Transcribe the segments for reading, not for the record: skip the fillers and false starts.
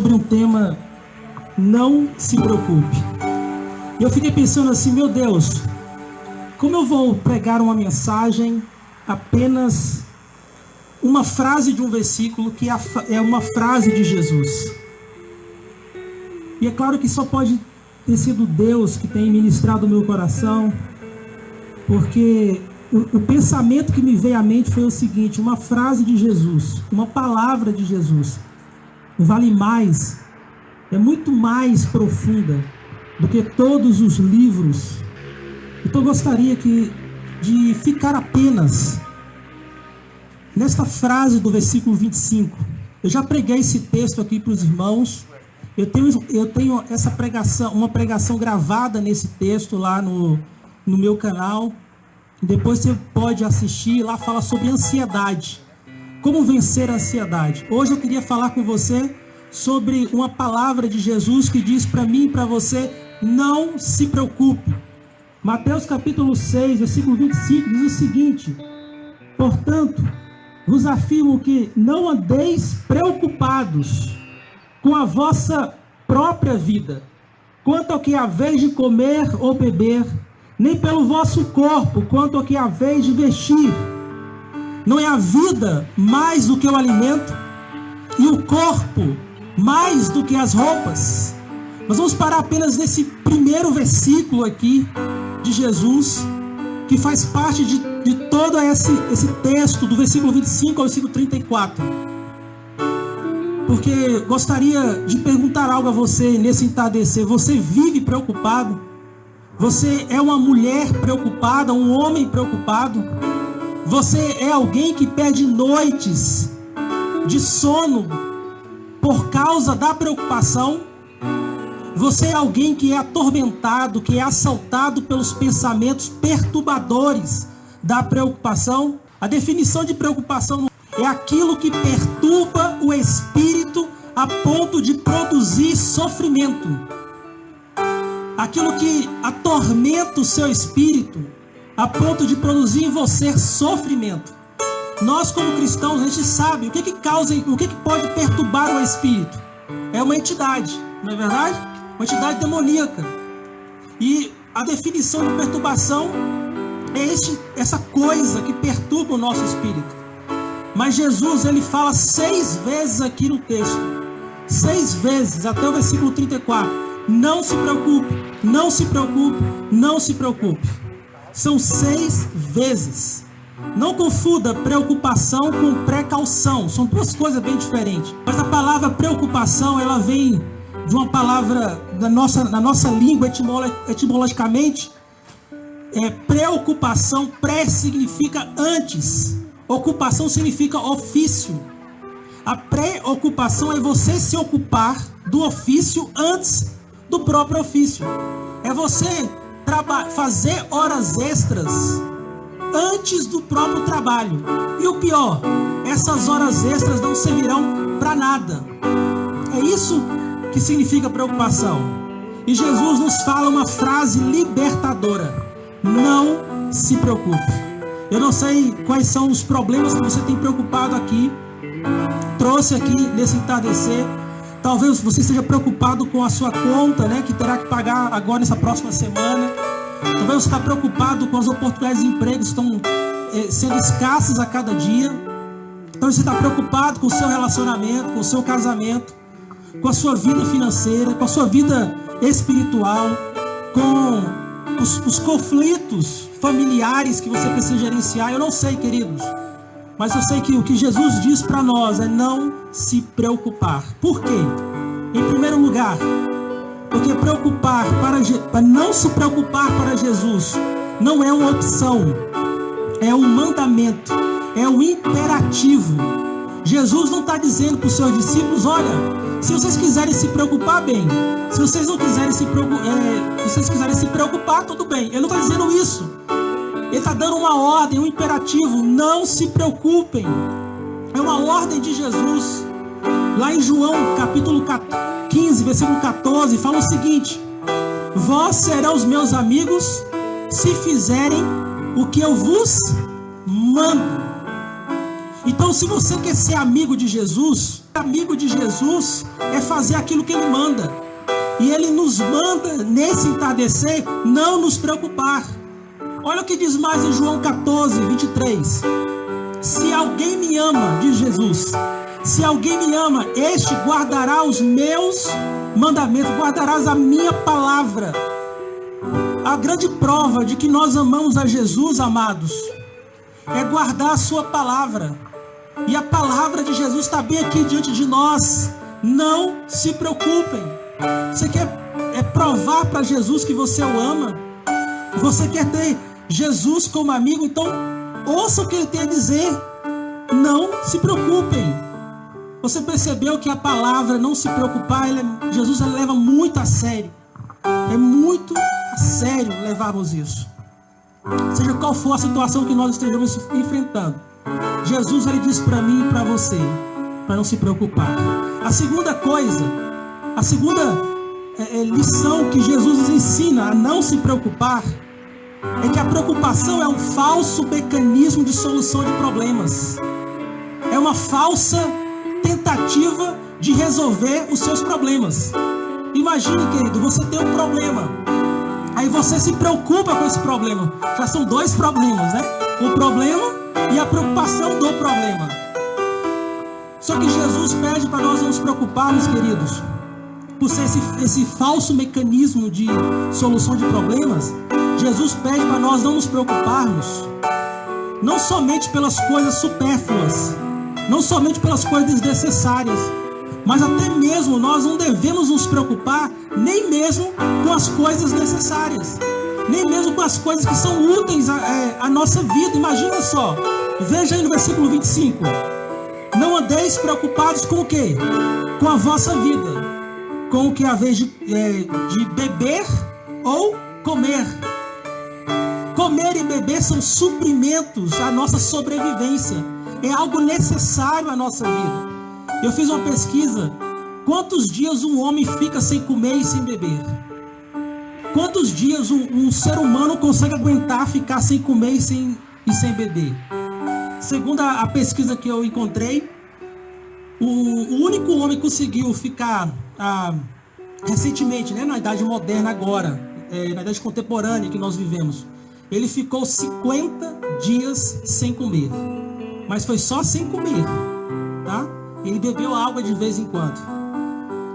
sobre um tema: não se preocupe. E eu fiquei pensando assim, meu Deus, como eu vou pregar uma mensagem apenas uma frase de um versículo que é uma frase de Jesus? E é claro que só pode ter sido Deus que tem ministrado o meu coração, porque o pensamento que me veio à mente foi o seguinte: uma frase de Jesus, uma palavra de Jesus, vale mais, é muito mais profunda do que todos os livros. Então eu gostaria de ficar apenas nesta frase do versículo 25. Eu já preguei esse texto aqui para os irmãos. Eu tenho essa pregação, uma pregação gravada nesse texto lá no meu canal. Depois você pode assistir, lá fala sobre ansiedade. Como vencer a ansiedade. Hoje eu queria falar com você sobre uma palavra de Jesus que diz para mim e para você: não se preocupe. Mateus capítulo 6, versículo 25 diz o seguinte: portanto, vos afirmo que não andeis preocupados com a vossa própria vida, quanto ao que haveis de comer ou beber, nem pelo vosso corpo, quanto ao que haveis de vestir. Não é a vida mais do que o alimento, e o corpo mais do que as roupas? Nós vamos parar apenas nesse primeiro versículo aqui de Jesus, que faz parte de todo esse texto, do versículo 25 ao versículo 34. Porque gostaria de perguntar algo a você nesse entardecer. Você vive preocupado? Você é uma mulher preocupada, um homem preocupado? Você é alguém que perde noites de sono por causa da preocupação? Você é alguém que é atormentado, que é assaltado pelos pensamentos perturbadores da preocupação? A definição de preocupação é aquilo que perturba o espírito a ponto de produzir sofrimento. Aquilo que atormenta o seu espírito a ponto de produzir em você sofrimento. Nós, como cristãos, a gente sabe o que causa, o que pode perturbar o espírito. É uma entidade, não é verdade? Uma entidade demoníaca. E a definição de perturbação é essa coisa que perturba o nosso espírito. Mas Jesus, ele fala 6 vezes aqui no texto, 6 vezes, até o versículo 34, não se preocupe, não se preocupe, não se preocupe. São 6 vezes. Não confunda preocupação com precaução, são duas coisas bem diferentes. Mas a palavra preocupação, ela vem de uma palavra na nossa língua, etimologicamente, preocupação. Pré significa antes, ocupação significa ofício. A preocupação é você se ocupar do ofício antes do próprio ofício. É você fazer horas extras antes do próprio trabalho. E o pior, essas horas extras não servirão para nada. É isso que significa preocupação. E Jesus nos fala uma frase libertadora: não se preocupe. Eu não sei quais são os problemas que você tem preocupado aqui. Trouxe aqui nesse entardecer. Talvez você esteja preocupado com a sua conta, né, que terá que pagar agora nessa próxima semana. Talvez você está preocupado com as oportunidades de emprego que estão sendo escassas a cada dia. Talvez você está preocupado com o seu relacionamento, com o seu casamento, com a sua vida financeira, com a sua vida espiritual, com os conflitos familiares que você precisa gerenciar. Eu não sei, queridos, mas eu sei que o que Jesus diz para nós é não se preocupar. Por quê? Em primeiro lugar, porque não se preocupar para Jesus não é uma opção, é um mandamento, é um imperativo. Jesus não está dizendo para os seus discípulos: olha, se vocês quiserem se preocupar, bem. Se vocês não quiserem se preocupar, tudo bem. Ele não está dizendo isso. Ele está dando uma ordem, um imperativo: não se preocupem. É uma ordem de Jesus. Lá em João capítulo 15, versículo 14, fala o seguinte: vós serão os meus amigos se fizerem o que eu vos mando. Então, se você quer ser amigo de Jesus é fazer aquilo que Ele manda. E Ele nos manda, nesse entardecer, não nos preocupar. Olha o que diz mais em João 14, 23. Se alguém me ama, diz Jesus, se alguém me ama, este guardará os meus mandamentos, guardarás a minha palavra. A grande prova de que nós amamos a Jesus, amados, é guardar a sua palavra. E a palavra de Jesus está bem aqui diante de nós. Não se preocupem. Você quer provar para Jesus que você o ama? Você quer ter Jesus como amigo? Então ouça o que Ele tem a dizer. Não se preocupem. Você percebeu que a palavra não se preocupar, Jesus leva muito a sério. É muito a sério levarmos isso. Seja qual for a situação que nós estejamos enfrentando, Jesus, Ele diz para mim e para você, para não se preocupar. A segunda coisa, a segunda lição que Jesus nos ensina a não se preocupar, é que a preocupação é um falso mecanismo de solução de problemas. É uma falsa tentativa de resolver os seus problemas. Imagine, querido, você tem um problema. Aí você se preocupa com esse problema. Já são dois problemas, né? O problema e a preocupação do problema. Só que Jesus pede para nós não nos preocuparmos, queridos, por ser esse falso mecanismo de solução de problemas. Jesus pede para nós não nos preocuparmos, não somente pelas coisas supérfluas, não somente pelas coisas desnecessárias, mas até mesmo nós não devemos nos preocupar nem mesmo com as coisas necessárias, nem mesmo com as coisas que são úteis à nossa vida. Imagina só, veja aí no versículo 25. Não andeis preocupados com o quê? Com a vossa vida, com o que é a vez de beber ou comer. Comer e beber são suprimentos à nossa sobrevivência. É algo necessário à nossa vida. Eu fiz uma pesquisa. Quantos dias um homem fica sem comer e sem beber? Quantos dias um ser humano consegue aguentar ficar sem comer e sem beber? Segundo a pesquisa que eu encontrei, o único homem que conseguiu ficar recentemente, né, na idade moderna agora, na idade contemporânea que nós vivemos, ele ficou 50 dias sem comer. Mas foi só sem comer, tá? Ele bebeu água de vez em quando.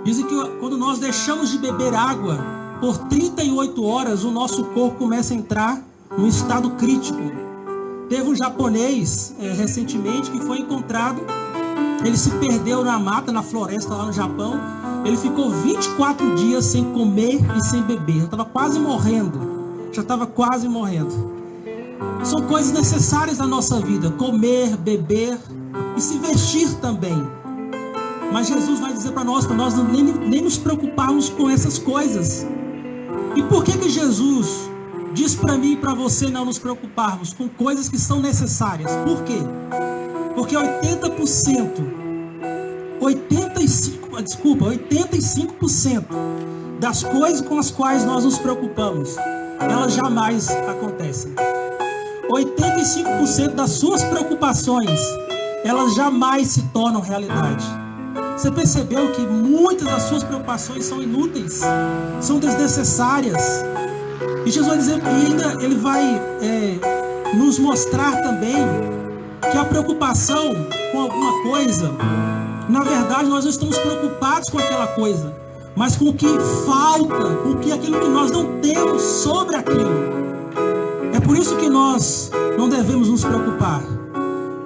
Dizem que quando nós deixamos de beber água por 38 horas, o nosso corpo começa a entrar num estado crítico. Teve um japonês recentemente que foi encontrado. Ele se perdeu na mata, na floresta lá no Japão. Ele ficou 24 dias sem comer e sem beber. Já estava quase morrendo. São coisas necessárias na nossa vida. Comer, beber e se vestir também. Mas Jesus vai dizer para nós nem nos preocuparmos com essas coisas. E por que Jesus diz para mim e para você não nos preocuparmos com coisas que são necessárias? Por quê? Porque 85% das coisas com as quais nós nos preocupamos, elas jamais acontecem. 85% das suas preocupações, elas jamais se tornam realidade. Você percebeu que muitas das suas preocupações são inúteis, são desnecessárias? E Jesus vai dizer, ainda Ele vai nos mostrar também que a preocupação com alguma coisa, na verdade nós não estamos preocupados com aquela coisa, mas com o que falta, com aquilo que nós não temos sobre aquilo. É por isso que nós não devemos nos preocupar.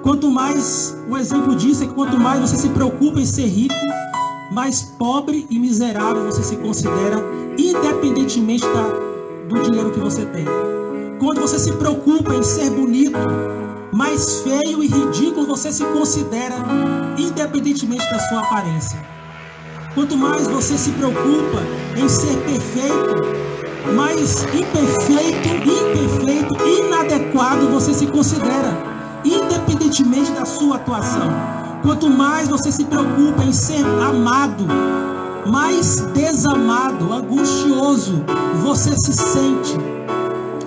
Quanto mais, o exemplo disso é que quanto mais você se preocupa em ser rico, mais pobre e miserável você se considera, independentemente do dinheiro que você tem. Quando você se preocupa em ser bonito, mais feio e ridículo você se considera, independentemente da sua aparência. Quanto mais você se preocupa em ser perfeito, mais imperfeito, inadequado você se considera, independentemente da sua atuação. Quanto mais você se preocupa em ser amado, mais desamado, angustioso você se sente,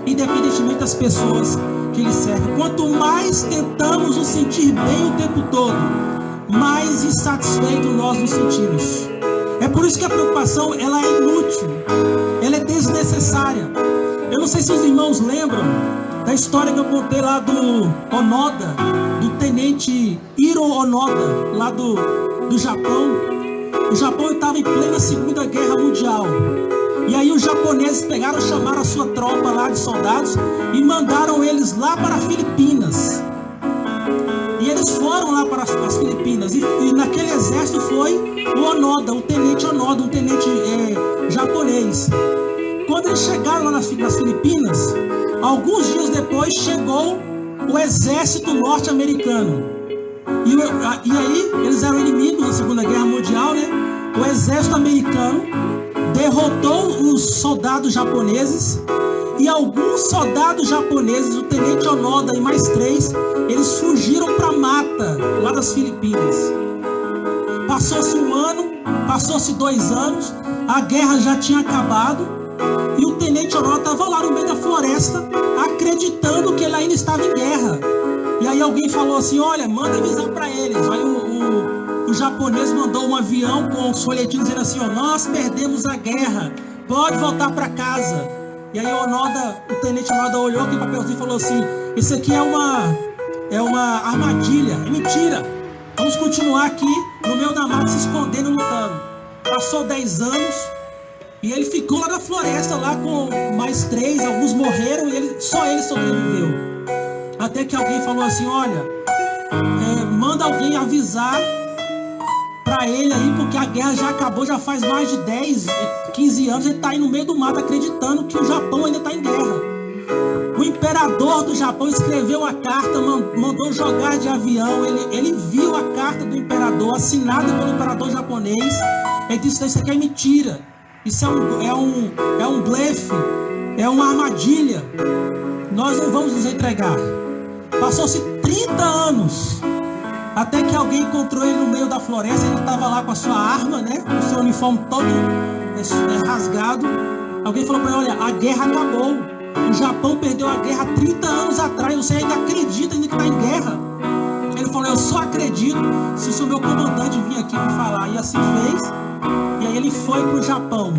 independentemente das pessoas que Ele serve. Quanto mais tentamos nos sentir bem o tempo todo, mais insatisfeitos nós nos sentimos. É por isso que a preocupação, ela é inútil, ela é desnecessária. Eu não sei se os irmãos lembram da história que eu contei lá do Onoda, do tenente Hiro Onoda, lá do Japão. O Japão estava em plena Segunda Guerra Mundial. E aí os japoneses pegaram, chamaram a sua tropa lá de soldados e mandaram eles lá para Filipinas. E eles foram lá para as Filipinas. E naquele exército foi o Onoda, o tenente Onoda, um tenente japonês. Quando eles chegaram lá nas Filipinas, alguns dias depois chegou o exército norte-americano. E aí eles eram inimigos da Segunda Guerra Mundial, né? O exército americano derrotou os soldados japoneses, e alguns soldados japoneses, o tenente Onoda e mais 3, eles fugiram para a mata lá das Filipinas. Passou-se um ano, passou-se 2 anos, a guerra já tinha acabado, e o tenente Onoda estava lá no meio da floresta, acreditando que ele ainda estava em guerra. E aí alguém falou assim: olha, manda avisar para eles. Aí o japonês mandou um avião com os folhetinhos dizendo assim: ó, nós perdemos a guerra, pode voltar para casa. E aí o tenente Onoda olhou aquele papelzinho e falou assim: isso aqui é uma armadilha, é mentira, vamos continuar aqui no meio da mata se escondendo, lutando. Passou 10 anos e ele ficou lá na floresta lá com mais 3, alguns morreram e só ele sobreviveu. Até que alguém falou assim: olha, manda alguém avisar para ele aí, porque a guerra já acabou, já faz mais de 10, 15 anos, ele está aí no meio do mato acreditando que o Japão ainda está em guerra. O imperador do Japão escreveu a carta, mandou jogar de avião, ele viu a carta do imperador, assinada pelo imperador japonês. Ele disse: isso aqui é mentira, isso é um blefe, é uma armadilha, nós não vamos nos entregar. Passou-se 30 anos, até que alguém encontrou ele no meio da floresta. Ele estava lá com a sua arma, né? Com o seu uniforme todo rasgado. Alguém falou para ele: olha, a guerra acabou. O Japão perdeu a guerra 30 anos atrás. Você ainda acredita ainda que está em guerra? Ele falou: eu só acredito se o meu comandante vir aqui me falar. E assim fez. E aí ele foi para o Japão.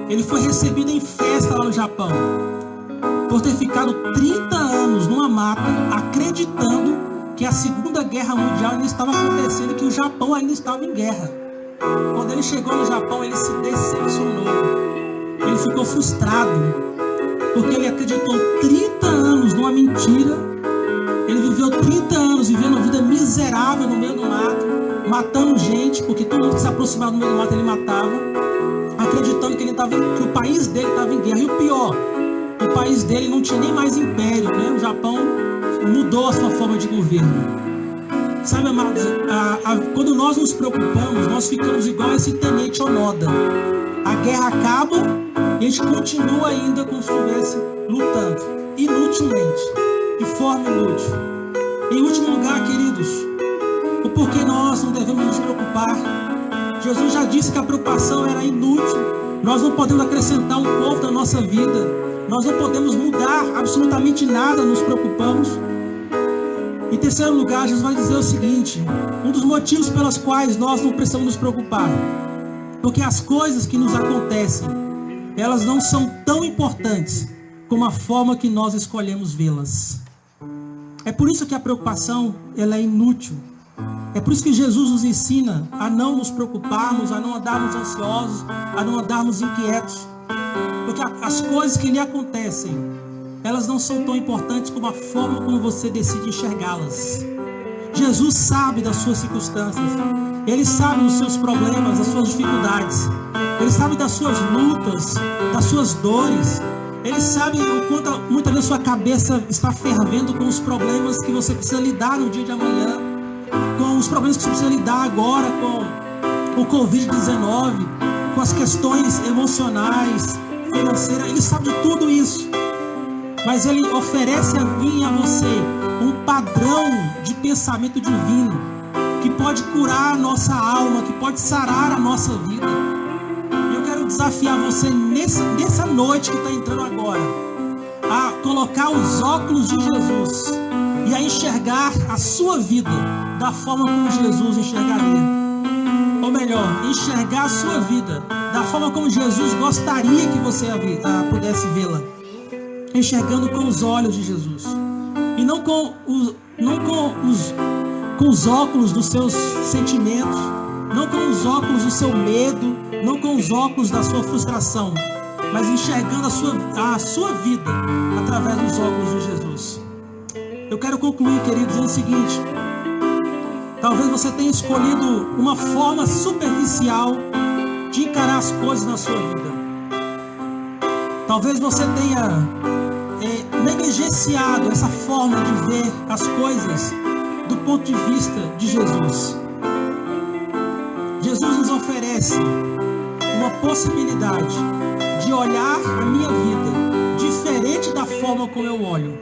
Ele foi recebido em festa lá no Japão, por ter ficado 30 anos numa mata, acreditando que a Segunda Guerra Mundial ainda estava acontecendo e que o Japão ainda estava em guerra. Quando ele chegou no Japão, ele se decepcionou. Ele ficou frustrado, porque ele acreditou 30 anos numa mentira. Ele viveu 30 anos vivendo uma vida miserável no meio do mato, matando gente, porque todo mundo que se aproximava do meio do mato ele matava, acreditando que o país dele estava em guerra. E o pior, o país dele não tinha nem mais império, né? O Japão mudou a sua forma de governo. Sabe, amados, quando nós nos preocupamos, nós ficamos igual a esse tenente Onoda. A guerra acaba e a gente continua ainda como se estivesse lutando, inutilmente, de forma inútil. Em último lugar, queridos, o porquê nós não devemos nos preocupar. Jesus já disse que a preocupação era inútil. Nós não podemos acrescentar um pouco da nossa vida. Nós não podemos mudar absolutamente nada, nos preocupamos. Em terceiro lugar, Jesus vai dizer o seguinte: um dos motivos pelos quais nós não precisamos nos preocupar, porque as coisas que nos acontecem, elas não são tão importantes como a forma que nós escolhemos vê-las. É por isso que a preocupação, ela é inútil. É por isso que Jesus nos ensina a não nos preocuparmos, a não andarmos ansiosos, a não andarmos inquietos. Porque as coisas que lhe acontecem, elas não são tão importantes como a forma como você decide enxergá-las. Jesus sabe das suas circunstâncias. Ele sabe dos seus problemas, das suas dificuldades. Ele sabe das suas lutas, das suas dores. Ele sabe o quanto muitas vezes sua cabeça está fervendo com os problemas que você precisa lidar no dia de amanhã, com os problemas que você precisa lidar agora com o Covid-19, com as questões emocionais, financeiras. Ele sabe de tudo isso, mas Ele oferece a mim e a você um padrão de pensamento divino que pode curar a nossa alma, que pode sarar a nossa vida. Eu quero desafiar você nessa noite que está entrando agora a colocar os óculos de Jesus e a enxergar a sua vida da forma como Jesus enxergaria. Ou melhor, enxergar a sua vida da forma como Jesus gostaria que você pudesse vê-la. Enxergando com os olhos de Jesus. E não com os óculos dos seus sentimentos, não com os óculos do seu medo, não com os óculos da sua frustração, mas enxergando a sua vida através dos óculos de Jesus. Eu quero concluir, queridos, dizendo o seguinte: talvez você tenha escolhido uma forma superficial de encarar as coisas na sua vida. Talvez você tenha negligenciado essa forma de ver as coisas do ponto de vista de Jesus. Jesus nos oferece uma possibilidade de olhar a minha vida diferente da forma como eu olho,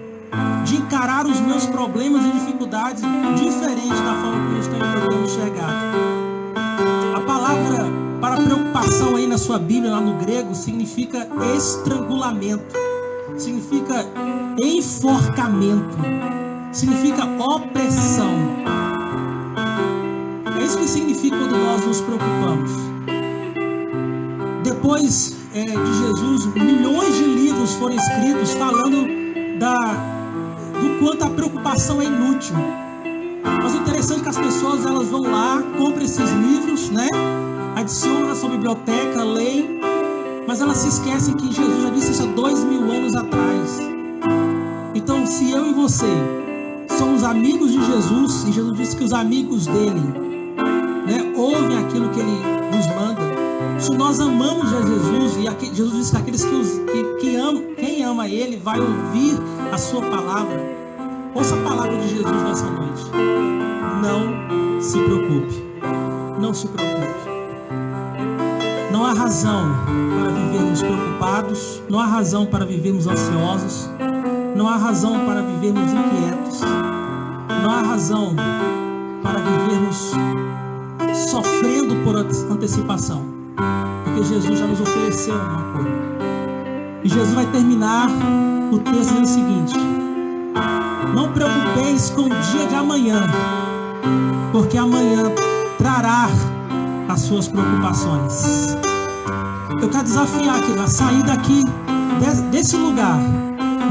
de encarar os meus problemas e dificuldades diferente da forma como eu estou enxergado. A palavra para preocupação aí na sua Bíblia, lá no grego, significa estrangulamento, significa enforcamento, significa opressão. É isso que significa quando nós nos preocupamos. Depois de Jesus, milhões de livros foram escritos falando do quanto a preocupação é inútil. Mas o interessante é que as pessoas elas vão lá, compram esses livros, né? Adicionam na sua biblioteca, leem, mas elas se esquecem que Jesus já disse isso há 2000 anos atrás. Então, se eu e você somos amigos de Jesus, e Jesus disse que os amigos dele, né, ouvem aquilo que ele nos manda, se nós amamos a Jesus, e Jesus disse que aqueles quem ama ele vai ouvir a sua palavra. Ouça a palavra de Jesus nessa noite. Não se preocupe. Não se preocupe. Não há razão para vivermos preocupados. Não há razão para vivermos ansiosos. Não há razão para vivermos inquietos. Não há razão para vivermos sofrendo por antecipação. Porque Jesus já nos ofereceu uma coisa. E Jesus vai terminar o texto dizendo o seguinte: não preocupeis com o dia de amanhã, porque amanhã trará as suas preocupações. Eu quero desafiar aqui, a sair daqui desse lugar,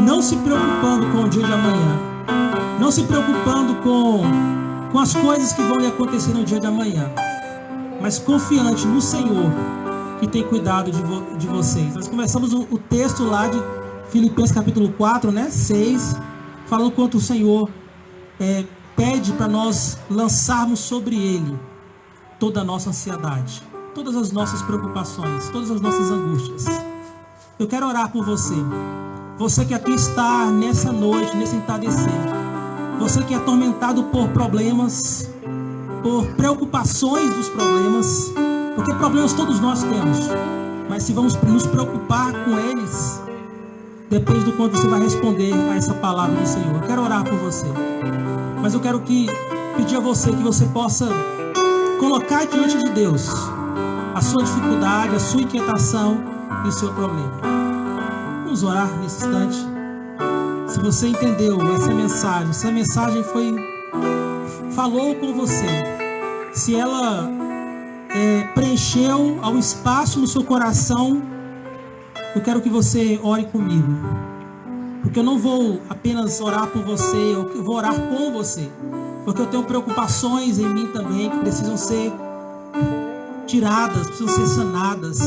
não se preocupando com o dia de amanhã, não se preocupando com as coisas que vão lhe acontecer no dia de amanhã, mas confiante no Senhor, que tem cuidado de vocês. Nós começamos o texto lá de Filipenses capítulo 4, 6, falando quanto o Senhor pede para nós lançarmos sobre Ele toda a nossa ansiedade, todas as nossas preocupações, todas as nossas angústias. Eu quero orar por você. Você que aqui está nessa noite, nesse entardecer. Você que é atormentado por problemas, por preocupações dos problemas, porque problemas todos nós temos, mas se vamos nos preocupar com eles, depende do quanto você vai responder a essa palavra do Senhor. Eu quero orar por você, mas eu quero pedir a você que você possa colocar diante de Deus a sua dificuldade, a sua inquietação e o seu problema. Vamos orar nesse instante. Se você entendeu essa mensagem, se a mensagem falou com você, se ela preencheu ao espaço no seu coração, eu quero que você ore comigo, porque eu não vou apenas orar por você, eu vou orar com você, porque eu tenho preocupações em mim também que precisam ser tiradas, precisam ser sanadas.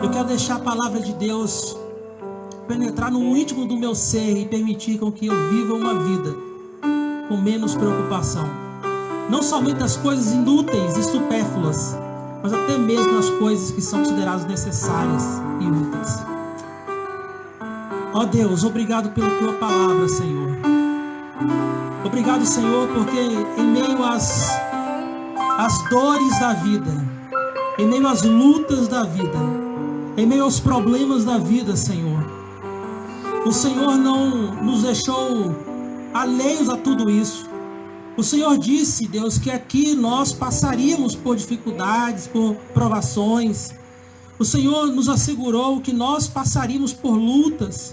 Eu quero deixar a palavra de Deus penetrar no íntimo do meu ser e permitir com que eu viva uma vida com menos preocupação, não somente das coisas inúteis e supérfluas, mas até mesmo nas coisas que são consideradas necessárias e úteis. Ó Deus, obrigado pela tua palavra, Senhor. Obrigado, Senhor, porque em meio às dores da vida, em meio às lutas da vida, em meio aos problemas da vida, Senhor, o Senhor não nos deixou alheios a tudo isso. O Senhor disse, Deus, que aqui nós passaríamos por dificuldades, por provações. O Senhor nos assegurou que nós passaríamos por lutas.